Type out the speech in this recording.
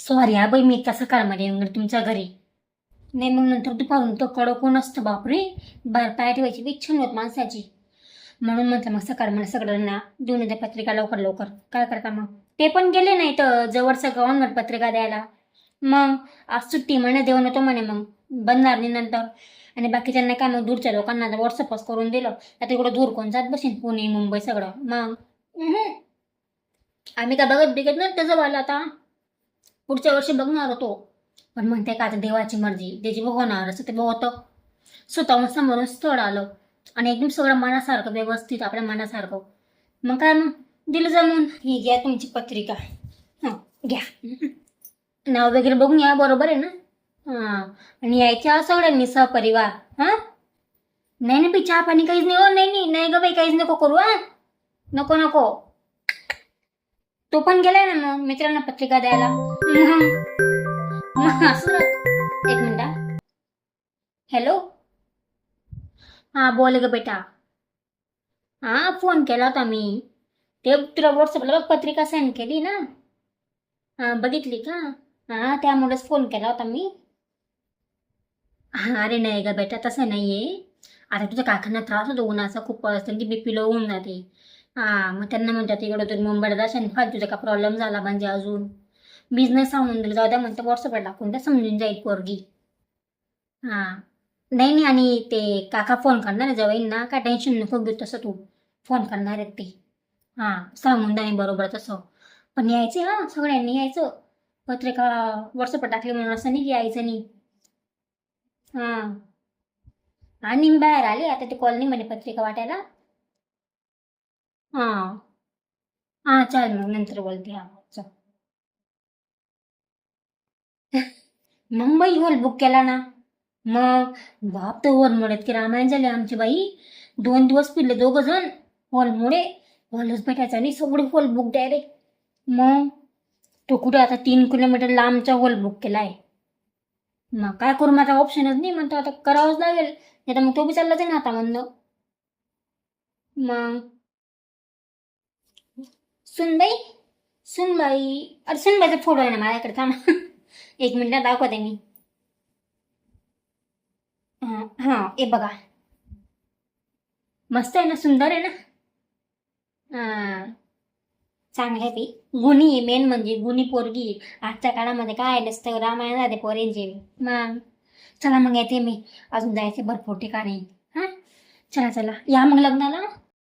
Sorry हा बाई, मी कसं कारमध्ये येऊन गेले तुमच्या घरी. नाही मग नंतर दुपारून तो कडक ऊन असतं बापरे, बाहेर पाय ठेवायची बी इच्छा नव्हत माणसाची. म्हणून म्हटलं मग सकाळ मला सगळ्यांना देऊन येते पत्रिका लवकर लवकर. काय करता मग, ते पण गेले नाही तर जवळचं गावांवर पत्रिका द्यायला. मग आज सुट्टी म्हणे देऊन येतो म्हणे, मग बनणार नाही नंतर. आणि बाकीच्यांना काय मग दूरच्या लोकांना व्हॉट्सअपच करून दिलं. आता तिकडं दूर कोण जात बसेन, पुणे मुंबई सगळं. मग आम्ही काय बघत बिघत नाही त्याचं वाला, आता पुढच्या वर्षी बघणार होतो. पण म्हणते का आता देवाची मर्जी, त्याची बघवणार असं ते बघतं. स्वतःहून समोरून स्थळ आलं आणि एकदम सगळं मनासारखं व्यवस्थित, आपल्या मनासारखं. मग काय मग दिलं जमून. ही घ्या तुमची पत्रिका. हां घ्या, नाव वगैरे बघून या, बरोबर आहे ना. हां, आणि यायच्या सगळ्यांनी सहपरिवार. हां नाही नाही बाई, चहा पाणी काहीच नाही. हो नाही नाही नाही ग बाई, काहीच नको करू. हां नको नको. तो पण गेलाय ना मग मित्रांना पत्रिका द्यायला. असं एक मिनिट. हॅलो, हां बोल ग बेटा. हां फोन केला होता मी. ते तुला व्हॉट्सअपला पत्रिका सेंड केली ना. हां बघितली का. हां त्यामुळेच फोन केला होता मी. हां अरे नाही ग बेटा, तसं नाही आहे. आता तुझ्या काकांना त्रास होतो उन्हाचा खूप, त्यांची बीपी लो होऊन जाते. हां मग त्यांना म्हणतात इकडं तुम्ही मुंबईला जाशाल, फालतूचा का प्रॉब्लेम झाला म्हणजे अजून बिझनेस सांगून दिला. जाऊ द्या म्हणतं, व्हॉट्सअपला टाकून द्या, समजून जाईल पोरगी. हां नाही नाही, आणि ते काका फोन करणार आहे जवळ काय टेन्शन नको घेऊ, तसं तू फोन करणार आहेत ते. हां सांगून द्या मी बरोबर तसं. पण यायचं हां, सगळ्यांनी यायचं. पत्रिका व्हॉट्सअपवर टाकली म्हणून असं नाही की यायचं नाही. हां आणि मी बाहेर आले आता, ते कॉलनीमध्ये पत्रिका वाटायला. हां हां चालेल, मग नंतर बोलते. हां चल. मुंबई हॉल बुक केला ना. मग बाप, तर हॉलमुळेच की रामायण झाले आमची बाई. 2 दिवस फिरले दोघं जण हॉलमुळे. हॉलच भेटायचा नाही, सगळे हॉल बुक डायरेक्ट. मग तो कुठे आता 3 किलोमीटर लांबचा हॉल बुक केलाय. मग काय करू, माझा ऑप्शनच नाही. म्हणतो आता करावंच लागेल, नाही तर मग तो बी चालला जाईल आता म्हणणं. मग सुनबाई, सुनबाई, अरे सुनबाईचा फोटो आहे ना माझ्याकडे, थांब. एक मिनिट दाखवते मी. हां हे बघा, मस्त आहे ना, सुंदर आहे ना. हां चांगलं आहे ती. गुणी आहे, मेन म्हणजे गुणी पोरगी आहे. आजच्या काळामध्ये काय नसतं, रामायण झाले पोरेंचे. मग चला मग येते मी, अजून जायचे भरपूर ठिकाणी. हां चला चला, या मग लग्नाला.